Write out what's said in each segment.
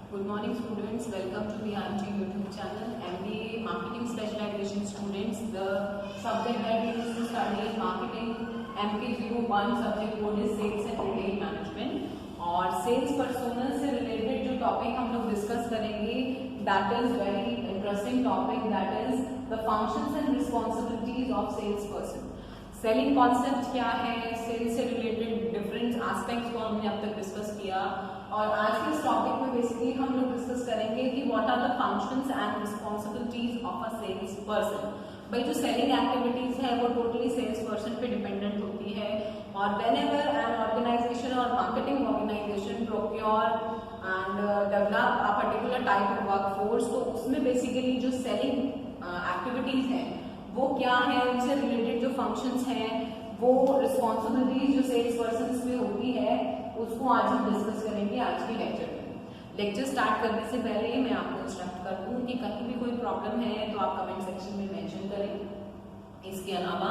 Good morning students, welcome to the IMG YouTube channel. MBA Marketing Specialization students, the subject that we used to study is Marketing. MK01 subject code is Sales and Retail Management. और sales personnel से related जो topic हम लोग discuss करेंगे that is very interesting topic, that is the functions and responsibilities of sales person. Selling concept क्या है, sales से related different aspects को हमने अब तक डिस्कस किया और आज के इस टॉपिक में बेसिकली हम लोग डिस्कस करेंगे कि what are the functions and responsibilities of a sales person. भाई जो सेलिंग एक्टिविटीज है वो टोटली सेल्स पर्सन पे डिपेंडेंट होती है और व्हेनेवर एन ऑर्गेनाइजेशन और marketing organisation procure and develop a particular type of workforce, तो उसमें बेसिकली जो सेलिंग एक्टिविटीज हैं वो क्या है, उनसे रिलेटेड जो फंक्शंस हैं वो रिस्पॉन्सिबिलिटीज जो सेल्स पर्सन पे होती है उसको आज हम डिस्कस करेंगे आज के लेक्चर में। लेक्चर स्टार्ट करने से पहले मैं आपको इंस्ट्रक्ट कर दूं कि कहीं भी कोई प्रॉब्लम है तो आप कमेंट सेक्शन में मेंशन करें। इसके अलावा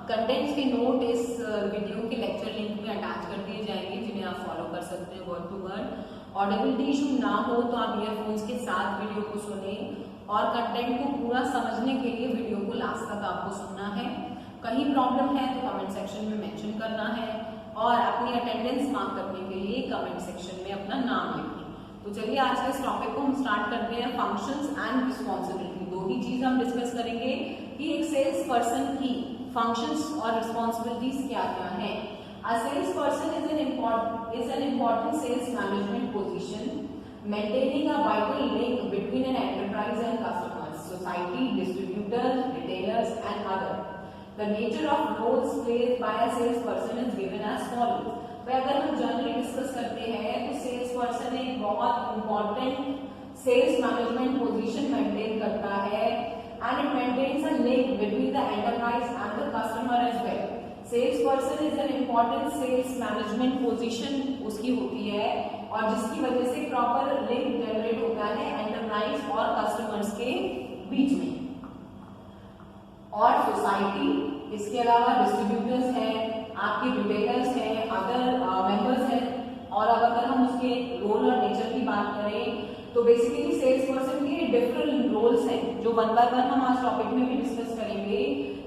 कंटेंट्स के नोट इस वीडियो के लेक्चर लिंक में अटैच कर दिए जाएंगे जिन्हें आप फॉलो कर सकते हैं word to word. Audibility issue ना हो तो आप ईयरफोन्स के साथ वीडियो को सुने और कंटेंट को पूरा समझने के लिए वीडियो को लास्ट तक आपको सुनना है। कहीं प्रॉब्लम है तो कमेंट सेक्शन में मेंशन करना है और अपनी अटेंडेंस मार्क करने के लिए कमेंट सेक्शन में अपना नाम लिखें। तो चलिए आज के इस टॉपिक को हम स्टार्ट करते हैं। फंक्शंस एंड रिस्पॉन्सिबिलिटी, दो ही चीज हम डिस्कस करेंगे कि एक सेल्स पर्सन की फंक्शंस और रिस्पॉन्सिबिलिटीज क्या क्या हैं। A salesperson is an important sales management position, maintaining a vital link between an enterprise and customers, society, distributors, retailers, and others. The nature of roles played by a salesperson is given as follows. भाई अगर हम generally discuss करते हैं तो sales person एक बहुत important sales management position maintain करता है and it maintains a link between the enterprise and the customer as well. Sales person is an important sales management position उसकी होती है और जिसकी वजह से प्रॉपर लिंक जनरेट होता है एंटरप्राइज और कस्टमर्स के बीच में और सोसाइटी, इसके अलावा डिस्ट्रीब्यूटर्स हैं, आपके रिटेलर्स हैं, अदर मेंबर्स हैं। और अगर हम उसके रोल और नेचर की बात करें तो बेसिकली सेल्स पर्सन के डिफरेंट रोल्स हैं जो वन बाय वन हम आज टॉपिक में भी डिस्कस करेंगे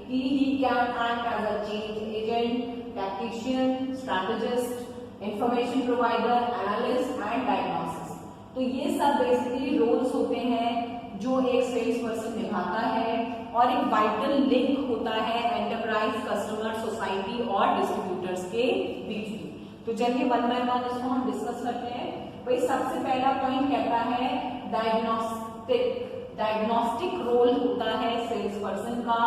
कि he can act as a change agent, tactician, strategist, information provider, analyst and diagnosis. तो ये सब बेसिकली रोल्स होते हैं जो एक सेल्स पर्सन निभाता है और एक वाइटल लिंक होता है एंटरप्राइज, कस्टमर, सोसाइटी और डिस्ट्रीब्यूटर्स के बीच में। तो चलिए वन बाय वन इसको हम डिस्कस करते हैं। भाई सबसे पहला पॉइंट कहता है डायग्नोस्टिक रोल होता है सेल्स पर्सन का।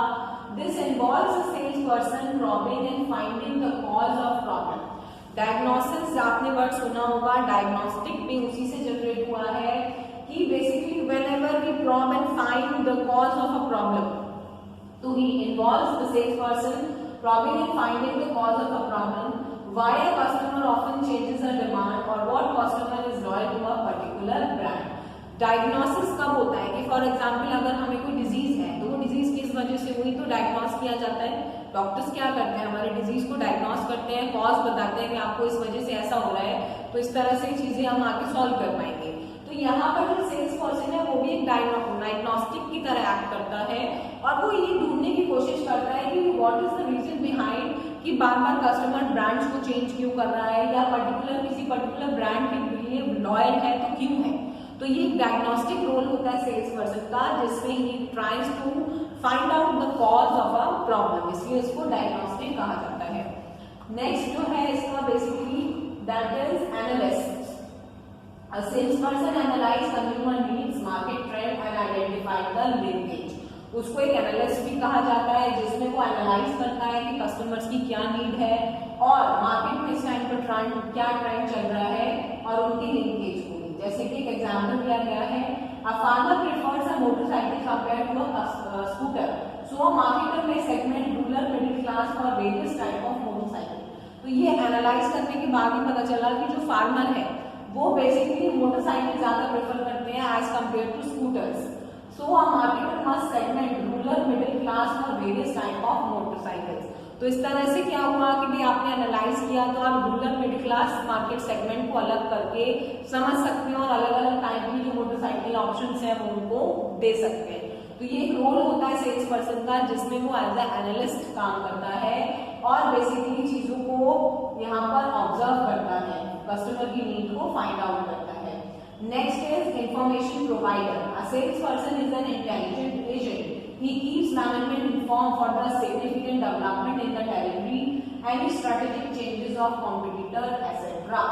This involves a sales person probing and finding the cause of problem. Diagnosis आपने वर्ड सुना होगा, डायग्नोस्टिक भी उसी से जनरेट हुआ है कि basically whenever we probe and find the cause of a problem, so he involves the salesperson probing and finding the cause of a problem, why a customer often changes a demand or what customer is loyal to a particular brand. Diagnosis कब होता है कि for example अगर हमें कोई disease है तो वो डिजीज किस वजह से हुई तो डायग्नोस किया जाता है। डॉक्टर्स क्या करते हैं, हमारे डिजीज को डायग्नोस करते हैं, कॉज बताते हैं कि आपको इस वजह से ऐसा हो रहा है तो इस तरह से चीजें हम आगे सॉल्व कर पाएंगे। तो यहाँ पर जो सेल्स पर्सन है वो भी एक डायग्नोस्टिक की तरह एक्ट करता है और वो ये ढूंढने की कोशिश करता है कि what is the reason behind कि बार बार कस्टमर ब्रांड्स को चेंज क्यों कर रहा है या किसी पर्टिकुलर ब्रांड के लिए लॉयल है तो क्यों है। तो ये एक डायग्नोस्टिक रोल होता है सेल्स पर्सन का जिसमें he tries to find out the cause of a problem, इसलिए इसको डायग्नोस्टिक कहा जाता है। नेक्स्ट जो है इसका basically that is analyst. A salesperson analyze consumer needs, market trend and identify the linkage. उसको एक एनालिस्ट भी कहा जाता है जिसमें वो एनालाइज करता है कि कस्टमर्स की क्या नीड है और मार्केट में इस टाइम पर क्या ट्रेंड चल रहा है और उनकी लिंकेज को। जैसे कि एक एग्जांपल दिया गया है, a farmer prefers a motorcycle compared to a scooter, so a marketer may segment rural, middle class for various type of motorcycle. तो ये एनालाइज करने के बाद ही पता चला कि जो फार्मर है वो बेसिकली मोटरसाइकिल ज्यादा प्रेफर करते हैं as compare to scooters. So a marketer must segment rural, middle class और वेरियस टाइप ऑफ मोटरसाइकिल्स। तो इस तरह से क्या हुआ कि भाई आपने एनालाइज किया तो आप rural middle class market segment को अलग करके समझ सकते हैं और अलग अलग टाइप की जो मोटरसाइकिल ऑप्शंस हैं वो उनको दे सकते हैं। तो ये एक रोल होता है सेल्स पर्सन का जिसमें वो एज ए एनालिस्ट काम करता है और बेसिकली चीजों को यहाँ पर ऑब्जर्व करता है, कस्टमर की नीड को फाइंड आउट करता है। Next is information provider. A sales person is an intelligent agent. He keeps management informed for the significant development in the territory, any strategic changes of competitor, etc.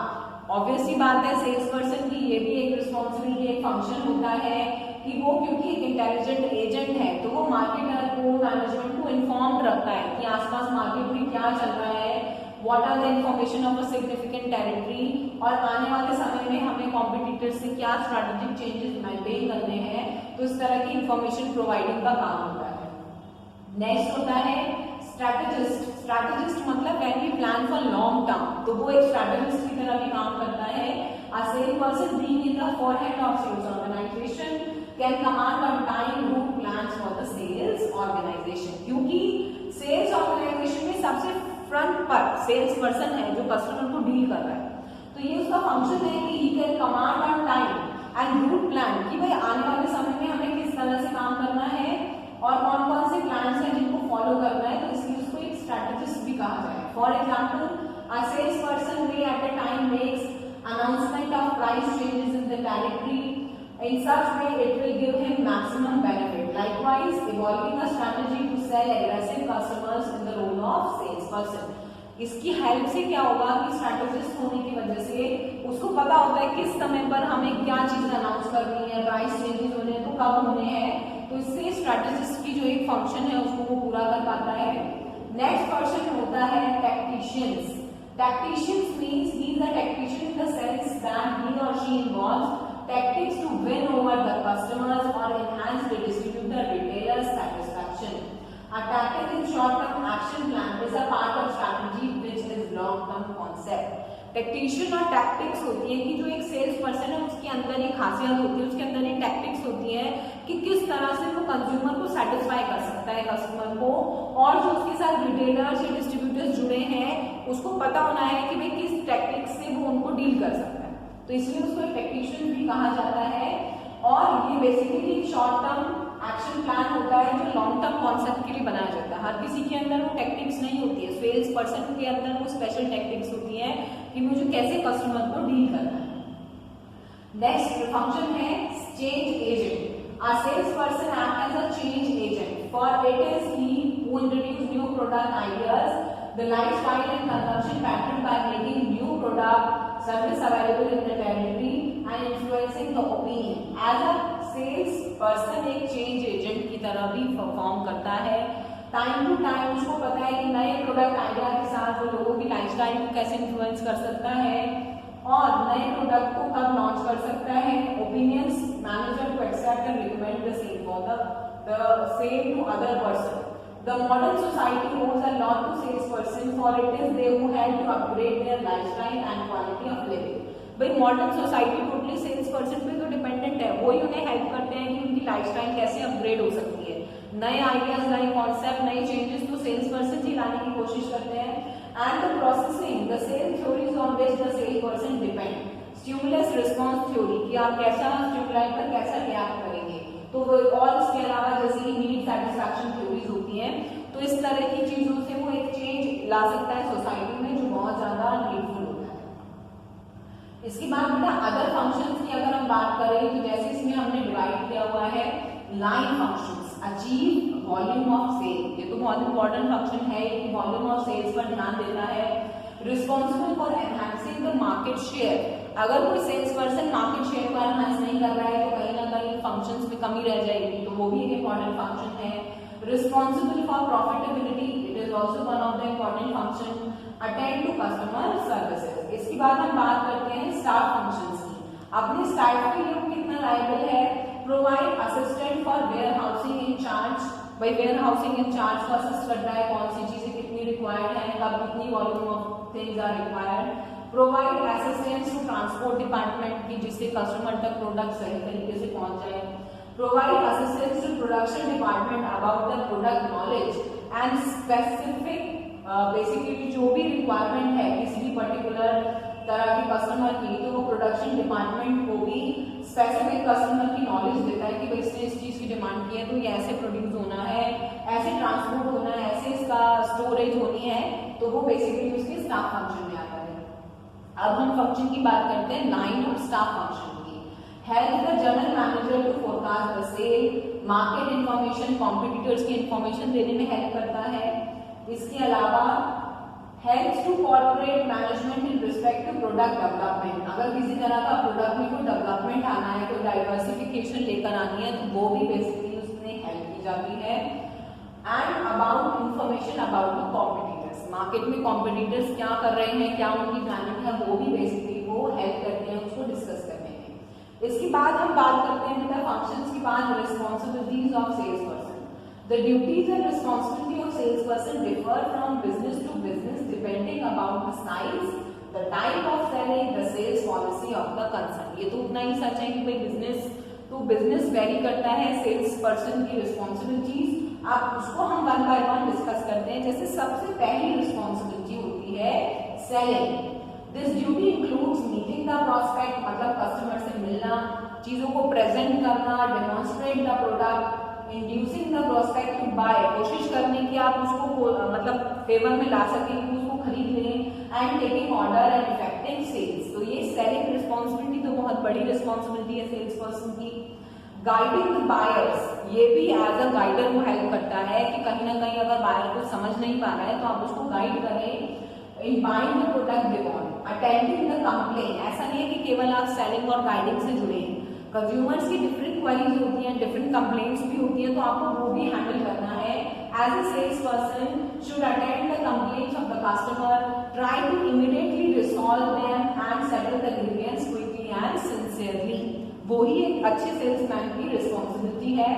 Obviously बात है sales person की ये भी एक responsibility, एक function होता है कि वो क्योंकि एक इंटेलिजेंट एजेंट है तो वो मार्केटर को, मैनेजमेंट को इन्फॉर्म्ड रखता है कि आसपास मार्केट में क्या चल रहा है, what are the information of a significant territory, और आने वाले समय में हमें कॉम्पिटिटर से क्या स्ट्रैटेजिक चेंजेस मेंटेन करने हैं। तो इस तरह की इंफॉर्मेशन प्रोवाइडिंग का काम होता है। नेक्स्ट होता है स्ट्रैटेजिस्ट। स्ट्रैटेजिस्ट मतलब when we plan for long term, तो वो एक स्ट्रैटेजिस्ट की तरह भी काम करता है। A sales person being in the forehead of sales organization can command on time route plans for the sales organization, क्योंकि सेल्स ऑर्गेनाइजेशन में सबसे फ्रंट पर सेल्स पर्सन है जो कस्टमर को डील कर रहा है, तो ये उसका फंक्शन है कि he can command on time and route plan, कि भाई आने वाले समय में हमें किस तरह से काम करना है और कौन कौन से प्लान्स हैं जिनको फॉलो करना है, तो इसलिए उसको एक स्ट्रैटेजिस्ट भी कहा जाए। For example a sales person may at a time makes announcement of price changes in the territory, in such way it will give him maximum benefit. Likewise, evolving a strategy to sell aggressive customers in the role of salesperson. इसकी help से क्या होगा कि strategist होने की वजह से उसको पता होता है किस समय पर हमें क्या चीज अनाउंस करनी है, प्राइस चेंजेस होने हैं तो कब होने हैं, तो इससे स्ट्रैटेजिस्ट की जो एक फंक्शन है उसको वो पूरा कर पाता है। नेक्स्ट पर्सन होता है tacticians. Tacticians means he is a tactician in the sense that he or she involves tactics to win over the customers or enhance the distributor retailer's satisfaction. A tactic in short-term action plan is a part of strategy which is long-term concept. Tactician और tactics होती है कि जो एक sales person है उसके अंदर एक खासियत होती है, उसके अंदर एक टैक्टिक्स होती है कि किस तरह से वो कंज्यूमर को सेटिस्फाई कर सकता है, कस्टमर को, और जो उसके साथ रिटेलर्स या डिस्ट्रीब्यूटर्स जुड़े हैं उसको पता होना है कि भाई किस टैक्टिक्स से वो उनको डील कर सकता है, तो इसलिए उसको एक टैक्टिशियन भी कहा जाता है। और ये basically short term action plan होता है जो लॉन्ग टर्म कॉन्सेप्ट के लिए बनाया जाता है। हर किसी के अंदर वो टेक्निक्स नहीं होती है, सेल्स पर्सन के अंदर वो स्पेशल टेक्निक्स होती है कि मुझे कैसे कस्टमर को डील करना है। नेक्स्ट फंक्शन है change agent. A sales person act as a change agent, for it is he who introduce new product ideas, the lifestyle and consumption pattern by making new product service available in the territory and influencing the opinion. As a sales person एक change agent की तरह भी perform करता है। Time to time उसको पता है कि नए प्रोडक्ट आइडिया के साथ वो लोगों की लाइफस्टाइल को कैसे इन्फ्लुएंस कर सकता है और नए प्रोडक्ट को कब लॉन्च कर सकता है। Opinions manager to accept and recommend the same for the same to other person. The modern society owes a lot to salesperson, for it is they who help to upgrade their lifestyle and quality of living. भाई modern society totally sales person पे तो dependent है, वो ही उन्हें help करते हैं कि उनकी लाइफस्टाइल कैसे अपग्रेड हो सकती है। नए आइडियाज, नए कॉन्सेप्ट, नए चेंजेस तो सेल्स पर्सन ही लाने की कोशिश करते हैं। And the processing the sales theories on which the sales person depend. Stimulus response theory कि आप कैसा स्टिमुलाई पर कैसा रिएक्ट करेंगे, तो और इसके अलावा जैसे कि नीड सेटिस्फैक्शन थ्योरीज होती है, तो इस तरह की चीजों से वो एक चेंज ला सकता है सोसाइटी में जो बहुत ज्यादा नीडफुल होता है। इसके बाद बेटा अदर फंक्शंस की अगर हम बात करें तो जैसे इसमें हमने डिवाइड किया हुआ है line functions, achieve volume of sale, ये तो बहुत इंपॉर्टेंट फंक्शन है कि वॉल्यूम ऑफ सेल्स पर ध्यान देता है। Responsible for enhancing the market share, अगर कोई सेल्स पर्सन मार्केट शेयर को एनहांस नहीं कर रहा है तो कहीं ना कहीं फंक्शंस में कमी रह जाएगी, तो वो भी एक इंपॉर्टेंट फंक्शन है। Responsible for profitability, it is also one of the important function. Attend to customer services. इसके बाद हम बात करते हैं स्टाफ फंक्शंस की। अपने स्टाफ के लिए वो कितना लायबल है। Provide assistant for warehousing in charge, भाई वेयर हाउसिंग इन चार्ज को असिस्ट करता है, कौन सी चीजें कितनी रिक्वायर्ड है, कब कितनी volume of things are required. Provide assistance to transport department की, जिससे कस्टमर तक प्रोडक्ट सही तरीके से पहुंच जाए। Provide assistance to production department about the product knowledge and specific basically जो भी रिक्वायरमेंट है किसी भी पर्टिकुलर तरह के कस्टमर की, तो वो प्रोडक्शन डिपार्टमेंट को भी स्पेसिफिक कस्टमर की नॉलेज देता है कि भाई इसने इस चीज की डिमांड की है तो ये ऐसे प्रोड्यूस होना है, ऐसे ट्रांसपोर्ट होना है, ऐसे इसका स्टोरेज होनी है, तो वो बेसिकली उसके स्टाफ फंक्शन में आता है। अब हम फंक्शन की बात करते हैं 9 और स्टाफ फंक्शन की। Help the general manager to forecast the sale, market information, competitors की इंफॉर्मेशन देने में हेल्प करता है। इसके अलावा helps to corporate management in respect to product development, अगर किसी तरह का प्रोडक्ट में कोई डेवलपमेंट आना है, कोई डाइवर्सिफिकेशन लेकर आनी है, तो वो भी बेसिकली उसमें हेल्प की जाती है। And about information about the competitors, market में कॉम्पिटिटर्स क्या कर रहे हैं, क्या उनकी प्लानिंग है, वो भी बेसिकली वो हेल्प करते हैं उसको डिस्कस करने में। इसके बाद हम बात करते हैं मतलब फंक्शंस के बाद responsibilities of sales person. The duties and responsibility of salesperson differ from business to business depending about the size, the type of selling, the sales policy of the concern। ये तो उतना ही सच है कि भाई बिजनेस टू बिजनेस वेरी करता है sales person की responsibilities. आप उसको हम वन बाय वन डिस्कस करते हैं। जैसे सबसे पहली रिस्पॉन्सिबिलिटी होती है selling. This duty includes meeting the prospect, मतलब कस्टमर से मिलना, चीजों को प्रेजेंट करना, demonstrate the product, inducing the prospect to buy, कोशिश करने की आप उसको मतलब फेवर में ला सकें कि उसको खरीद लें, and taking order and effecting sales. तो ये सेलिंग रिस्पॉन्सिबिलिटी तो बहुत बड़ी रिस्पॉन्सिबिलिटी है सेल्स पर्सन की। गाइडिंग द बायर्स, ये भी एज अ गाइडर वो हेल्प करता है कि कहीं ना कहीं अगर बायर को समझ नहीं पा रहा है तो आप उसको गाइड करें in buying the product they want. Attending the complain, ऐसा नहीं है कि केवल आप सेलिंग और गाइडिंग से जुड़े हैं, कंज्यूमर्स की डिफरेंट क्वेरीज होती हैं, डिफरेंट कंप्लेंट्स भी होती हैं, तो आपको वो भी हैंडल करना है। As a sales person should attend the complaints of the customer, try to immediately resolve them and settle the grievances quickly and sincerely. वो ही एक अच्छे सेल्समैन की रिस्पॉन्सिबिलिटी है।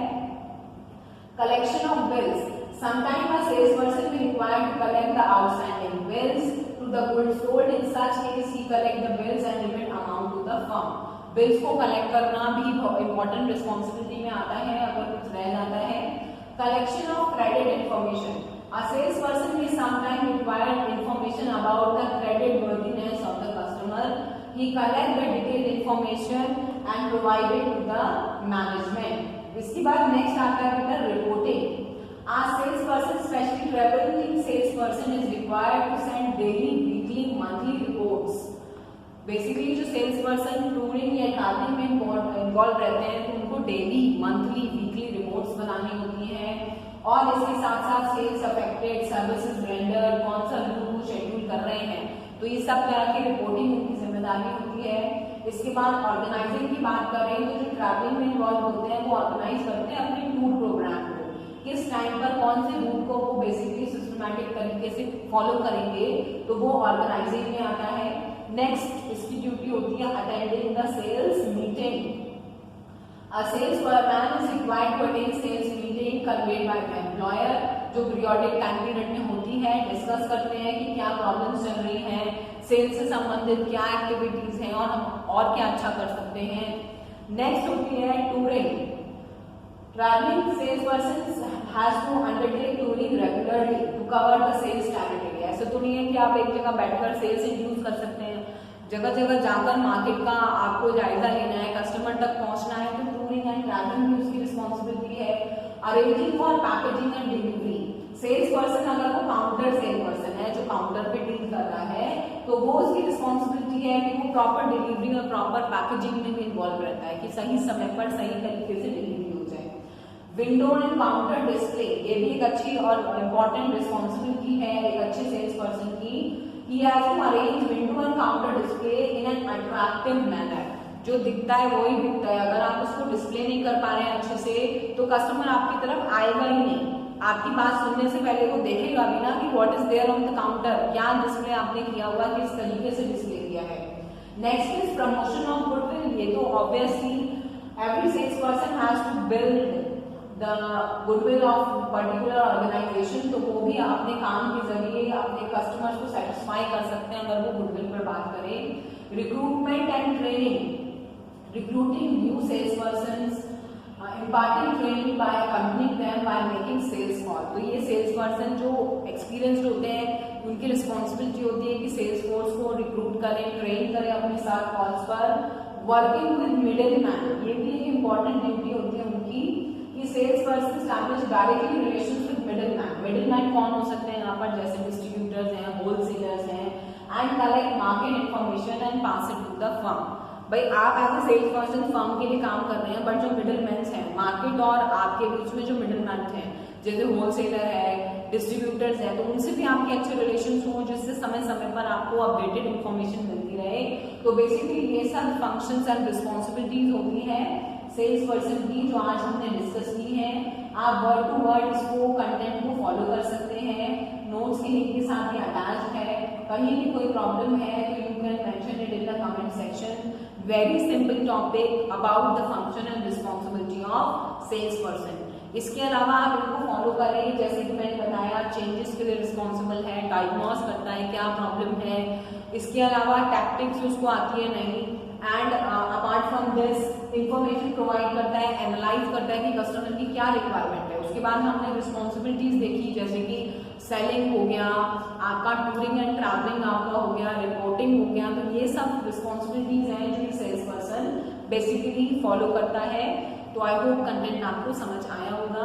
Collection of bills, sometime a sales person will require to collect the outstanding bills to the goods sold. In such case he collect the bills and remit amount to the firm। Bills को collect करना भी important responsibility में आता है अगर कुछ रह जाता है। Collection of credit information, a sales person may sometimes require information about the credit worthiness of the customer. He collect the detailed information and provide it to the management। इसके बाद नेक्स्ट आता है reporting. A sales person, especially traveling sales person, is required to send daily, weekly, monthly reports। Basically जो sales person touring या travelling में involve रहते हैं तो उनको डेली, मंथली, वीकली रिपोर्ट्स बनानी होती हैं। और इसके साथ साथ सेल्स अफेक्टेड, सर्विसेज रेंडर, कौन सा रूट शेड्यूल कर रहे हैं, तो ये सब तरह की रिपोर्टिंग उनकी जिम्मेदारी होती है। इसके बाद ऑर्गेनाइजिंग की बात करें तो जो ट्रैवलिंग में इन्वॉल्व होते हैं वो ऑर्गेनाइज करते हैं अपने टूर प्रोग्राम को, किस टाइम पर कौन से रूट को वो बेसिकली सिस्टमैटिक तरीके से फॉलो करेंगे, तो वो ऑर्गेनाइजिंग में आता है। नेक्स्ट इसकी ड्यूटी होती है attending the sales meeting. A sales man is required to attend sales meeting conveyed by the employer, जो पीरियोडिक टाइम पीरियड में होती है। डिस्कस करते हैं कि क्या प्रॉब्लम्स चल रही हैं, सेल्स से संबंधित क्या एक्टिविटीज हैं और हम और क्या अच्छा कर सकते हैं। नेक्स्ट होती है touring. Travelling sales person has to undertake touring regularly to cover the sales territory. ऐसे तो नहीं है कि आप एक जगह बैठकर सेल्स इंड्यूस कर सकते हैं, जगह जगह जाकर मार्केट का आपको जायजा लेना है, कस्टमर तक पहुंचना है, तो टूरिंग एंड ट्रैवलिंग भी उसकी रिस्पॉन्सिबिलिटी है। Arranging for packaging and delivery, sales person अगर वो काउंटर सेल पर्सन है जो काउंटर पे डील कर रहा है तो वो उसकी रिस्पॉन्सिबिलिटी है कि वो प्रॉपर डिलीवरी और प्रॉपर पैकेजिंग में भी इन्वॉल्व रहता है कि सही समय पर सही तरीके से डिलीवरी हो जाए। विंडो एंड काउंटर डिस्प्ले, ये भी एक अच्छी और इम्पोर्टेंट रिस्पॉन्सिबिलिटी है एक अच्छे सेल्स पर्सन की। He has to arrange window and counter display in an attractive manner। जो दिखता है वही दिखता है, अगर आप उसको डिस्प्ले नहीं कर पा रहे हैं अच्छे से तो कस्टमर आपकी तरफ आएगा ही नहीं। आपकी बात सुनने से पहले वो देखेगा भी ना कि what is there on the counter, क्या डिस्प्ले आपने किया हुआ, किस तरीके से डिस्प्ले किया है। Next is promotion of goodwill. ये तो obviously every sales person has to build the goodwill of particular organization, तो वो भी अपने काम के जरिए अपने कस्टमर्स को सेटिस्फाई कर सकते हैं अगर वो गुडविल पर बात करें। Recruitment and training, recruiting new sales person, imparting training by accompanying them by making sales call। तो ये सेल्स पर्सन जो एक्सपीरियंस्ड होते हैं उनकी रिस्पॉन्सिबिलिटी होती है कि सेल्स फोर्स को रिक्रूट करें, ट्रेन करें अपने साथ कॉल्स पर। वर्किंग विद मिडिल मैन, ये भी एक इम्पॉर्टेंट ड्यूटी होती है उनकी कि sales person establish directly relations with middle man. Middle man कौन हो सकते हैं यहाँ पर, जैसे डिस्ट्रीब्यूटर्स हैं, होलसेलर्स हैं, and collect market information and pass it to the firm. भाई आप as a sales person firm के लिए काम कर रहे हैं, बट जो मिडिल मैन हैं मार्केट और आपके बीच में जो मिडिल मैन हैं जैसे होलसेलर है, डिस्ट्रीब्यूटर्स है, तो उनसे भी आपके अच्छे रिलेशंस हो जिससे समय समय पर आपको अपडेटेड इन्फॉर्मेशन मिलती रहे। तो बेसिकली ये सब फंक्शंस एंड रिस्पॉन्सिबिलिटीज होती हैं सेल्स पर्सन की जो आज हमने डिस्कस की है। आप वर्ड टू वर्ड इसको कंटेंट को फॉलो कर सकते हैं, नोट्स के लिंक के साथ ये अटैच्ड है। कहीं भी कोई प्रॉब्लम है तो you can mention it in the comment section. Very simple topic about the function and responsibility of sales person. इसके अलावा आप इनको फॉलो करें, जैसे कि मैंने बताया चेंजेस के लिए रिस्पॉन्सिबल है, डायग्नोस करता है क्या प्रॉब्लम है, इसके अलावा टैक्टिक्स उसको आती है नहीं, and apart from this information provide करता है, एनालाइज करता है कि कस्टमर की क्या रिक्वायरमेंट है। उसके बाद हमने रिस्पॉन्सिबिलिटीज देखी जैसे कि सेलिंग हो गया, आपका टूरिंग एंड ट्रैवलिंग आपका हो गया, रिपोर्टिंग हो गया। तो ये सब रिस्पॉन्सिबिलिटीज हैं जो सेल्स पर्सन बेसिकली फॉलो करता है। तो आई होप कंटेंट आपको समझ आया होगा।